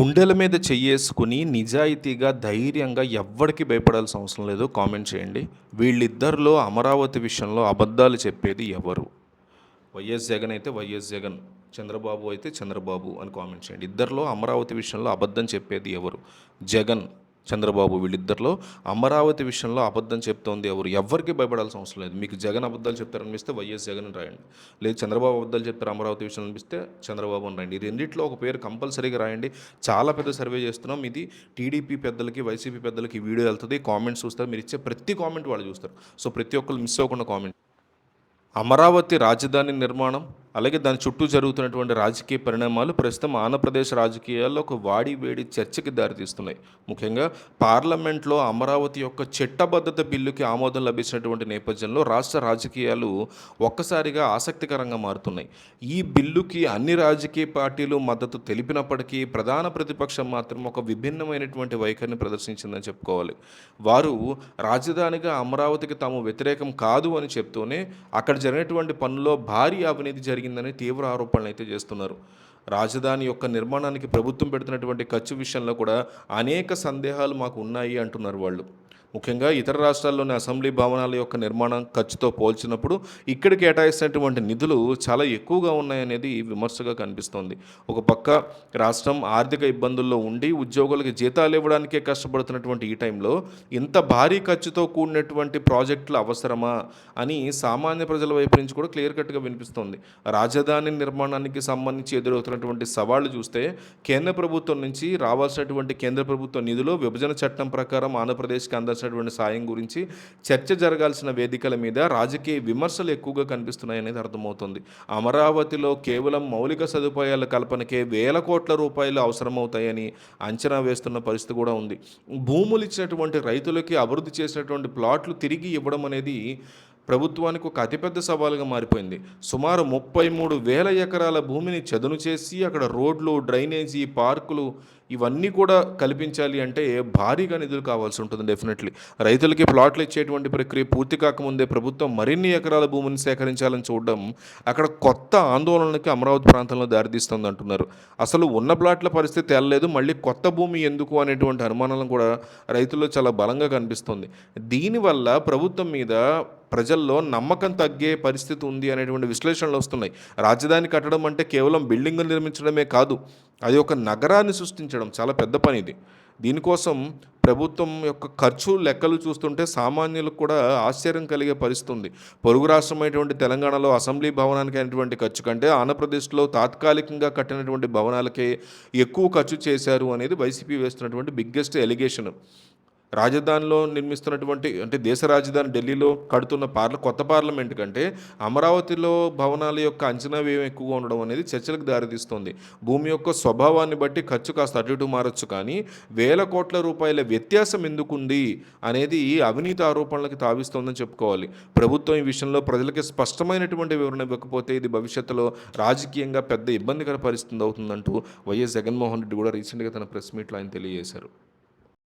గుండెల మీద చెయ్యేసుకుని నిజాయితీగా, ధైర్యంగా ఎవ్వడికి భయపడాల్సిన అవసరం లేదు. కామెంట్ చేయండి. వీళ్ళిద్దరిలో అమరావతి విషయంలో అబద్ధాలు చెప్పేది ఎవరు? వైఎస్ జగన్ అయితే వైఎస్ జగన్, చంద్రబాబు అయితే చంద్రబాబు అని కామెంట్ చేయండి. ఇద్దరిలో అమరావతి విషయంలో అబద్ధం చెప్పేది ఎవరు? జగన్, చంద్రబాబు వీళ్ళిద్దరిలో అమరావతి విషయంలో అబద్ధం చెప్తోంది ఎవరు? ఎవ్వరికి భయపడాల్సిన అవసరం లేదు. మీకు జగన్ అబద్ధాలు చెప్తారనిపిస్తే వైఎస్ జగన్ అని రాయండి. లేదు చంద్రబాబు అబద్ధాలు చెప్తారు అమరావతి విషయంలో అనిపిస్తే చంద్రబాబు అని రాయండి. ఈ రెండిట్లో ఒక పేరు కంపల్సరీగా రాయండి. చాలా పెద్ద సర్వే చేస్తున్నాం. ఇది టీడీపీ పెద్దలకి, వైసీపీ పెద్దలకి ఈ వీడియో వెళ్తుంది. కామెంట్స్ చూస్తారు. మీరు ఇచ్చే ప్రతి కామెంట్ వాళ్ళు చూస్తారు. సో ప్రతి ఒక్కరు మిస్ అవ్వకుండా కామెంట్. అమరావతి రాజధాని నిర్మాణం, అలాగే దాని చుట్టూ జరుగుతున్నటువంటి రాజకీయ పరిణామాలు ప్రస్తుతం ఆంధ్రప్రదేశ్ రాజకీయాల్లో ఒక వేడి చర్చకి దారితీస్తున్నాయి. ముఖ్యంగా పార్లమెంట్లో అమరావతి యొక్క చట్టబద్ధత బిల్లుకి ఆమోదం లభించినటువంటి నేపథ్యంలో రాష్ట్ర రాజకీయాలు ఒక్కసారిగా ఆసక్తికరంగా మారుతున్నాయి. ఈ బిల్లుకి అన్ని రాజకీయ పార్టీలు మద్దతు తెలిపినప్పటికీ ప్రధాన ప్రతిపక్షం మాత్రం ఒక విభిన్నమైనటువంటి వైఖరిని ప్రదర్శించిందని చెప్పుకోవాలి. వారు రాజధానిగా అమరావతికి తాము వ్యతిరేకం కాదు అని చెప్తూనే అక్కడ జరిగినటువంటి పనుల్లో భారీ అవినీతి జరిగిందని తీవ్ర ఆరోపణలు అయితే చేస్తున్నారు. రాజధాని యొక్క నిర్మాణానికి ప్రభుత్వం పెడుతున్నటువంటి ఖర్చు విషయంలో కూడా అనేక సందేహాలు మాకు ఉన్నాయి అంటున్నారు వాళ్ళు. ముఖ్యంగా ఇతర రాష్ట్రాల్లోని అసెంబ్లీ భవనాల యొక్క నిర్మాణం ఖర్చుతో పోల్చినప్పుడు ఇక్కడ కేటాయిస్తున్నటువంటి నిధులు చాలా ఎక్కువగా ఉన్నాయనేది విమర్శగా కనిపిస్తోంది. ఒక పక్క రాష్ట్రం ఆర్థిక ఇబ్బందుల్లో ఉండి ఉద్యోగులకి జీతాలు ఇవ్వడానికే కష్టపడుతున్నటువంటి ఈ టైంలో ఇంత భారీ ఖర్చుతో కూడినటువంటి ప్రాజెక్టులు అవసరమా అని సామాన్య ప్రజల వైపు నుంచి కూడా క్లియర్ కట్గా వినిపిస్తోంది. రాజధాని నిర్మాణానికి సంబంధించి ఎదురవుతున్నటువంటి సవాళ్లు చూస్తే కేంద్ర ప్రభుత్వం నుంచి రావాల్సినటువంటి కేంద్ర ప్రభుత్వ నిధులు విభజన చట్టం ప్రకారం ఆంధ్రప్రదేశ్కి అందాల్సినటువంటి సాయం గురించి చర్చ జరగాల్సిన వేదికల మీద రాజకీయ విమర్శలు ఎక్కువగా కనిపిస్తున్నాయనేది అర్థమవుతుంది. అమరావతిలో కేవలం మౌలిక సదుపాయాల కల్పనకే వేల కోట్ల రూపాయలు అవసరమవుతాయని అంచనా వేస్తున్న పరిస్థితి కూడా ఉంది. భూములు ఇచ్చినటువంటి రైతులకి అభివృద్ధి చేసినటువంటి ప్లాట్లు తిరిగి ఇవ్వడం అనేది ప్రభుత్వానికి ఒక అతిపెద్ద సవాలుగా మారిపోయింది. సుమారు 33,000 ఎకరాల భూమిని చదును చేసి అక్కడ రోడ్లు, డ్రైనేజీ, పార్కులు ఇవన్నీ కూడా కల్పించాలి అంటే భారీగా నిధులు కావాల్సి ఉంటుంది. డెఫినెట్లీ రైతులకి ప్లాట్లు ఇచ్చేటువంటి ప్రక్రియ పూర్తి కాకముందే ప్రభుత్వం మరిన్ని ఎకరాల భూమిని సేకరించాలని చూడడం అక్కడ కొత్త ఆందోళనకి అమరావతి ప్రాంతంలో దారితీస్తుంది అంటున్నారు. అసలు ఉన్న ప్లాట్ల పరిస్థితి తేలలేదు, మళ్ళీ కొత్త భూమి ఎందుకు అనేటువంటి అనుమానాలను కూడా రైతుల్లో చాలా బలంగా కనిపిస్తుంది. దీనివల్ల ప్రభుత్వం మీద ప్రజల్లో నమ్మకం తగ్గే పరిస్థితి ఉంది అనేటువంటి విశ్లేషణలు వస్తున్నాయి. రాజధాని కట్టడం అంటే కేవలం బిల్డింగులు నిర్మించడమే కాదు, అది ఒక నగరాన్ని సృష్టించడం చాలా పెద్ద పని ఇది. దీనికోసం ప్రభుత్వం యొక్క ఖర్చు లెక్కలు చూస్తుంటే సామాన్యులకు కూడా ఆశ్చర్యం కలిగే పరిస్థితి ఉంది. పొరుగు రాష్ట్రమైనటువంటి తెలంగాణలో అసెంబ్లీ భవనానికి అయినటువంటి ఖర్చు కంటే ఆంధ్రప్రదేశ్లో తాత్కాలికంగా కట్టినటువంటి భవనాలకే ఎక్కువ ఖర్చు చేశారు అనేది వైసీపీ వేస్తున్నటువంటి బిగ్గెస్ట్ ఎలిగేషన్. రాజధానిలో నిర్మిస్తున్నటువంటి అంటే దేశ రాజధాని ఢిల్లీలో కడుతున్న కొత్త పార్లమెంట్ కంటే అమరావతిలో భవనాల యొక్క అంచనా వ్యయం ఎక్కువగా ఉండడం అనేది చర్చలకు దారితీస్తుంది. భూమి యొక్క స్వభావాన్ని బట్టి ఖర్చు కాస్త అటు ఇటు మారచ్చు, కానీ వేల కోట్ల రూపాయల వ్యత్యాసం ఎందుకుంది అనేది అవినీతి ఆరోపణలకు తావిస్తోందని చెప్పుకోవాలి. ప్రభుత్వం ఈ విషయంలో ప్రజలకి స్పష్టమైనటువంటి వివరణ ఇవ్వకపోతే ఇది భవిష్యత్తులో రాజకీయంగా పెద్ద ఇబ్బందికర పరిస్థితి అవుతుందంటూ వైఎస్ జగన్మోహన్ రెడ్డి కూడా రీసెంట్గా తన ప్రెస్ మీట్లో ఆయన తెలియజేశారు.